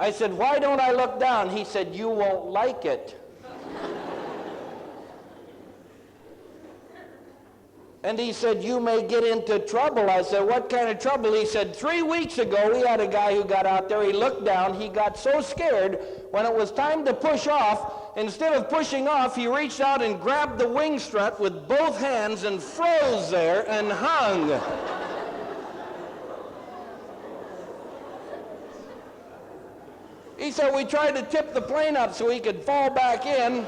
I said, why don't I look down? He said, you won't like it. And he said, you may get into trouble. I said, what kind of trouble? He said, 3 weeks ago, we had a guy who got out there. He looked down. He got so scared. When it was time to push off, instead of pushing off, he reached out and grabbed the wing strut with both hands and froze there and hung. He said, we tried to tip the plane up so he could fall back in.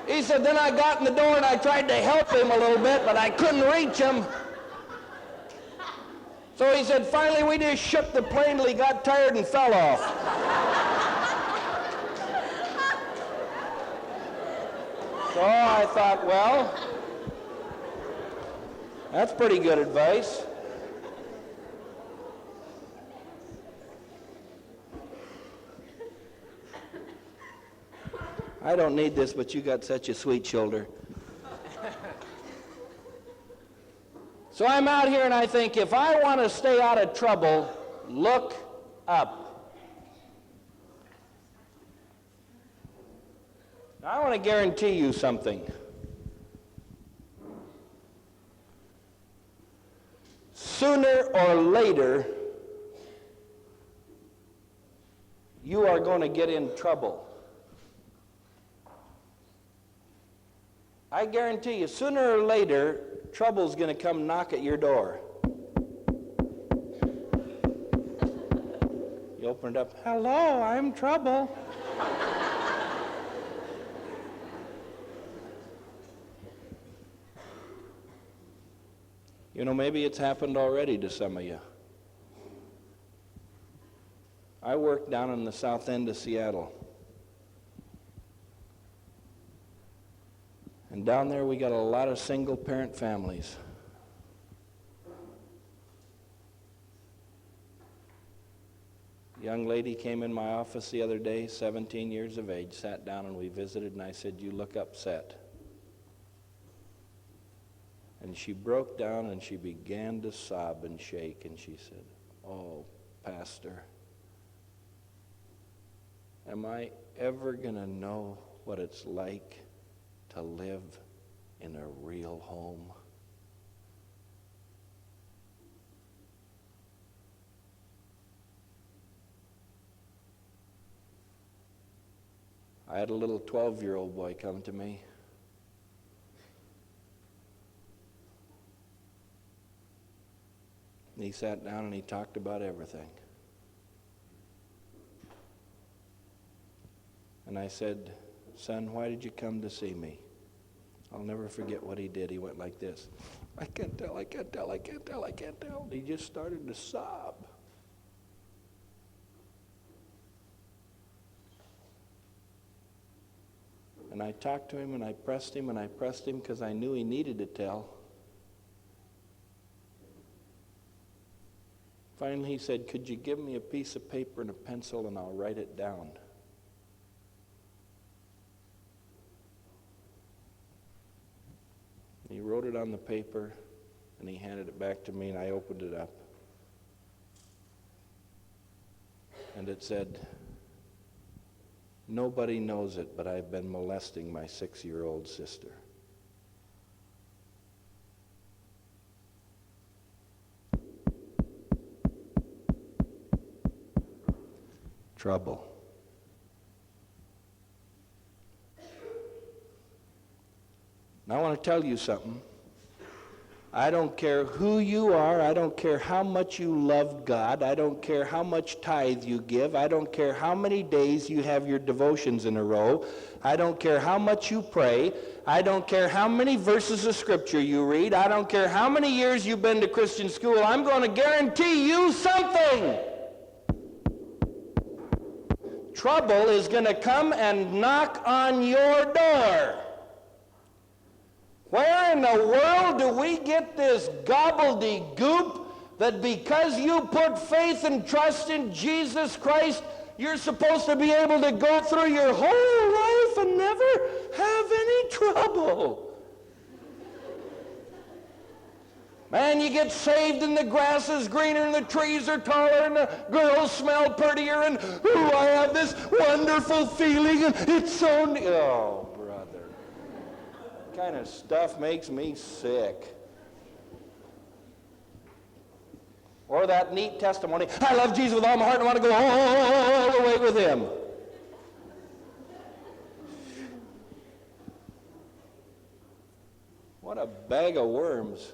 He said, then I got in the door and I tried to help him a little bit, but I couldn't reach him. So he said, finally we just shook the plane till he got tired and fell off. So I thought, well, that's pretty good advice. I don't need this, but you got such a sweet shoulder. So I'm out here and I think, if I want to stay out of trouble, look up. Now, I want to guarantee you something. Sooner or later, you are going to get in trouble. I guarantee you, sooner or later, trouble's going to come knock at your door. You open it up, hello, I'm trouble. You know, maybe it's happened already to some of you. I work down in the south end of Seattle. And down there we got a lot of single-parent families. A young lady came in my office the other day, 17 years of age, sat down and we visited, and I said, you look upset. And she broke down and she began to sob and shake, and she said, oh, Pastor, am I ever going to know what it's like to live in a real home? I had a little 12-year-old boy come to me. And he sat down and he talked about everything. And I said, son, why did you come to see me? I'll never forget what he did. He went like this. I can't tell, I can't tell, I can't tell, I can't tell. He just started to sob. And I talked to him and I pressed him because I knew he needed to tell. Finally he said, could you give me a piece of paper and a pencil and I'll write it down? He wrote it on the paper, and he handed it back to me, and I opened it up. And it said, nobody knows it, but I've been molesting my 6-year-old sister. Trouble. Now I want to tell you something. I don't care who you are. I don't care how much you love God. I don't care how much tithe you give. I don't care how many days you have your devotions in a row. I don't care how much you pray. I don't care how many verses of Scripture you read. I don't care how many years you've been to Christian school. I'm going to guarantee you something. Trouble is going to come and knock on your door. Where in the world do we get this gobbledygook that because you put faith and trust in Jesus Christ, you're supposed to be able to go through your whole life and never have any trouble? Man, you get saved and the grass is greener and the trees are taller and the girls smell prettier and, I have this wonderful feeling and it's so oh, brother. That kind of stuff makes me sick. Or that neat testimony, I love Jesus with all my heart and I want to go all the way with him. What a bag of worms.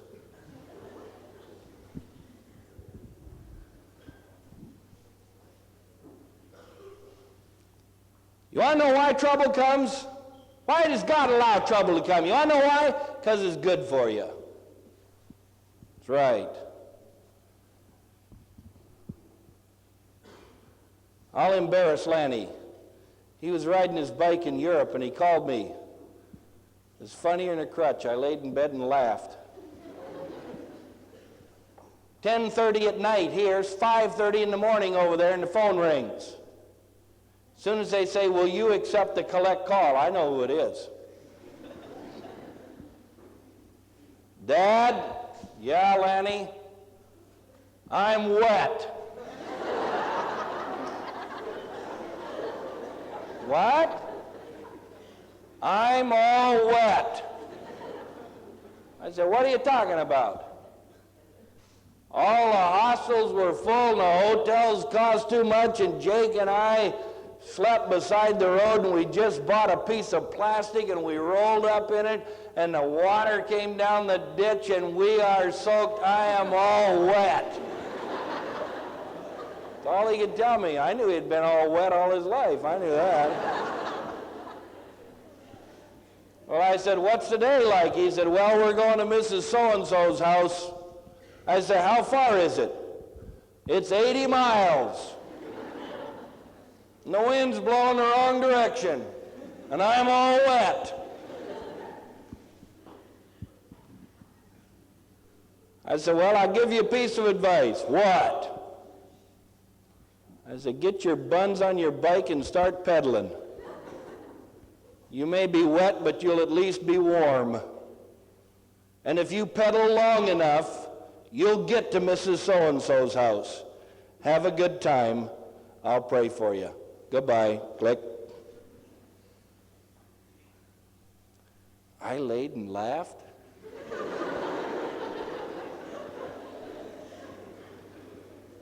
You want to know why trouble comes? Why does God allow trouble to come? You want to know why? Because it's good for you. That's right. I'll embarrass Lanny. He was riding his bike in Europe and he called me. It was funnier than a crutch. I laid in bed and laughed. 10:30 at night here, it's 5:30 in the morning over there and the phone rings. As soon as they say, will you accept the collect call, I know who it is. Dad? Yeah, Lanny? I'm wet. What? I'm all wet. I said, what are you talking about? All the hostels were full and the hotels cost too much and Jake and I slept beside the road and we just bought a piece of plastic and we rolled up in it and the water came down the ditch and we are soaked. I am all wet. That's all he could tell me. I knew he'd been all wet all his life. I knew that. Well, I said, what's the day like? He said, well, we're going to Mrs. So-and-so's house. I said, how far is it? It's 80 miles. And the wind's blowing the wrong direction, and I'm all wet. I said, well, I'll give you a piece of advice. What? I said, get your buns on your bike and start pedaling. You may be wet, but you'll at least be warm. And if you pedal long enough, you'll get to Mrs. So-and-so's house. Have a good time. I'll pray for you. Goodbye. Click. I laid and laughed.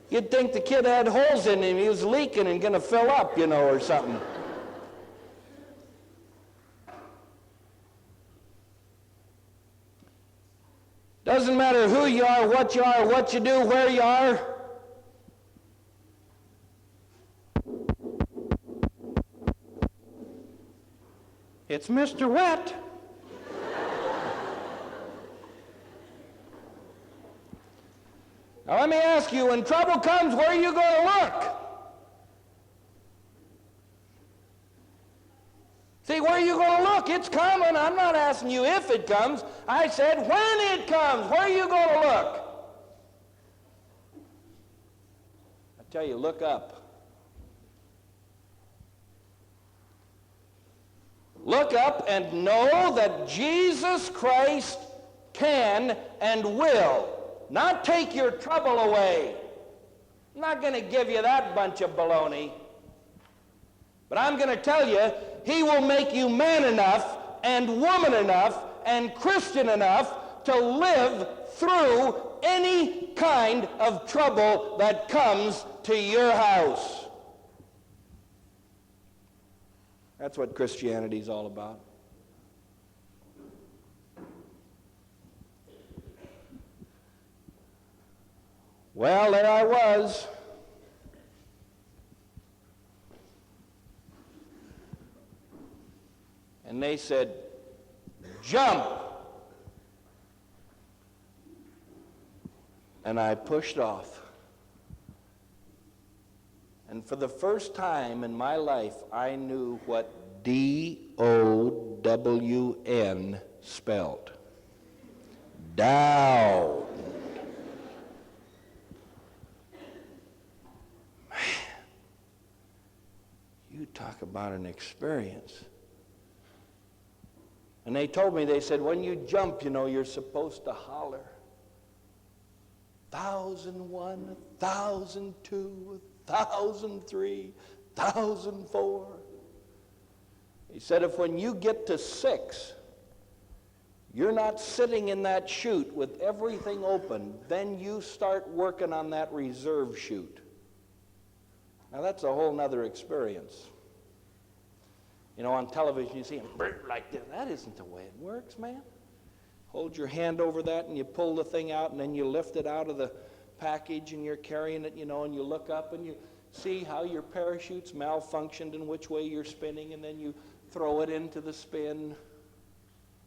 You'd think the kid had holes in him. He was leaking and going to fill up, or something. Doesn't matter who you are, what you do, where you are. It's Mr. Wet. Now let me ask you, when trouble comes, where are you going to look? See, where are you going to look? It's coming. I'm not asking you if it comes. I said when it comes, where are you going to look? I tell you, look up. Look up and know that Jesus Christ can and will not take your trouble away. I'm not going to give you that bunch of baloney. But I'm going to tell you, he will make you man enough and woman enough and Christian enough to live through any kind of trouble that comes to your house. That's what Christianity is all about. Well, there I was. And they said, jump. And I pushed off. And for the first time in my life, I knew what D-O-W-N spelled. Down. Man, you talk about an experience. And they told me, they said, when you jump, you're supposed to holler. 1,001, 1,002, 1,003, 1,004. He said, if when you get to 6, you're not sitting in that chute with everything open, then you start working on that reserve chute. Now that's a whole nother experience. You know, on television you see them like this. That isn't the way it works, man. Hold your hand over that and you pull the thing out and then you lift it out of the package and you're carrying it, you know, and you look up and you see how your parachute's malfunctioned and which way you're spinning, and then you throw it into the spin.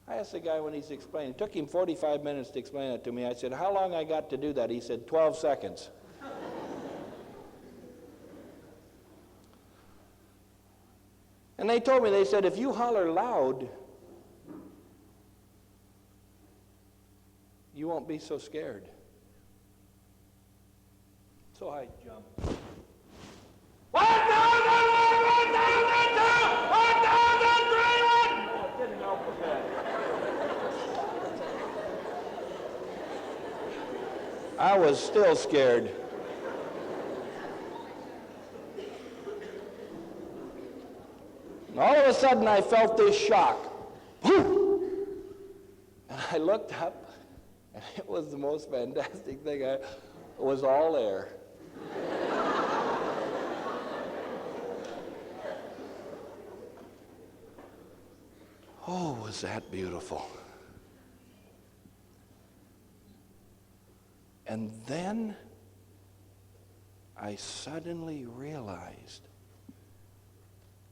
I asked the guy when he's explaining. It took him 45 minutes to explain it to me. I said, how long I got to do that? He said, 12 seconds. And they told me, they said, if you holler loud, you won't be so scared. So I jumped. 1,001, 1,002, 1,003, 1,003. No, it didn't help with that. I was still scared. And all of a sudden I felt this shock. And I looked up, and it was the most fantastic thing. It was all air. Oh, was that beautiful. And then I suddenly realized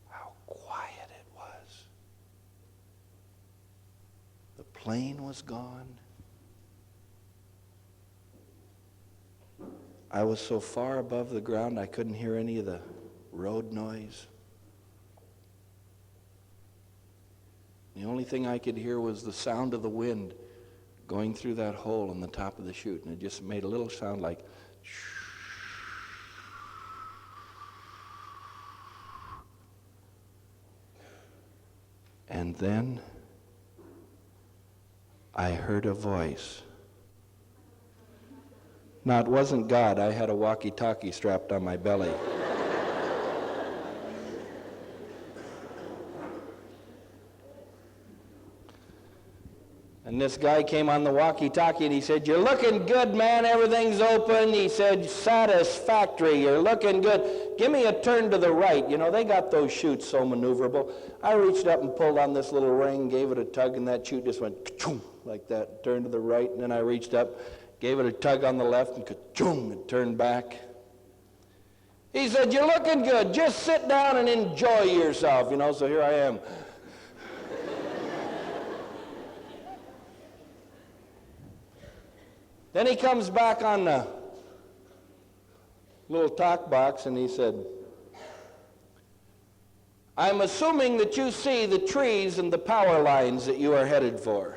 how quiet it was. The plane was gone. I was so far above the ground I couldn't hear any of the road noise. The only thing I could hear was the sound of the wind going through that hole in the top of the chute, and it just made a little sound like shh. And then I heard a voice. Now, it wasn't God. I had a walkie-talkie strapped on my belly. And this guy came on the walkie-talkie and he said, you're looking good, man. Everything's open. He said, satisfactory. You're looking good. Give me a turn to the right. You know, they got those chutes so maneuverable. I reached up and pulled on this little ring, gave it a tug, and that chute just went ka-choom, like that. Turned to the right, and then I reached up, gave it a tug on the left, and ka-choom, it turned back. He said, you're looking good. Just sit down and enjoy yourself. You know, so here I am. Then he comes back on the little talk box and he said, I'm assuming that you see the trees and the power lines that you are headed for.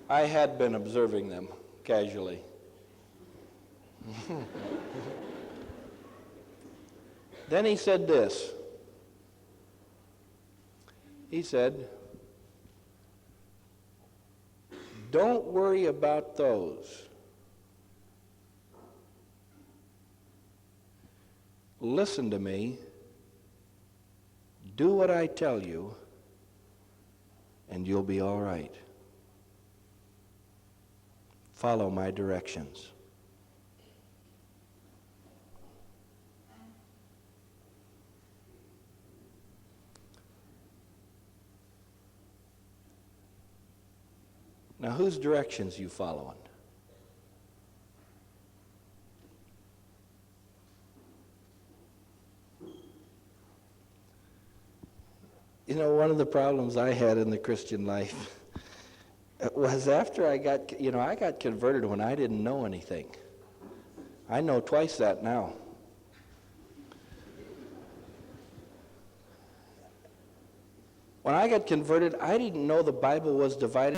I had been observing them casually. Then he said this. He said, don't worry about those. Listen to me. Do what I tell you, and you'll be all right. Follow my directions. Now, whose directions you following? You know, one of the problems I had in the Christian life was after I got converted when I didn't know anything. I know twice that now. When I got converted, I didn't know the Bible was divided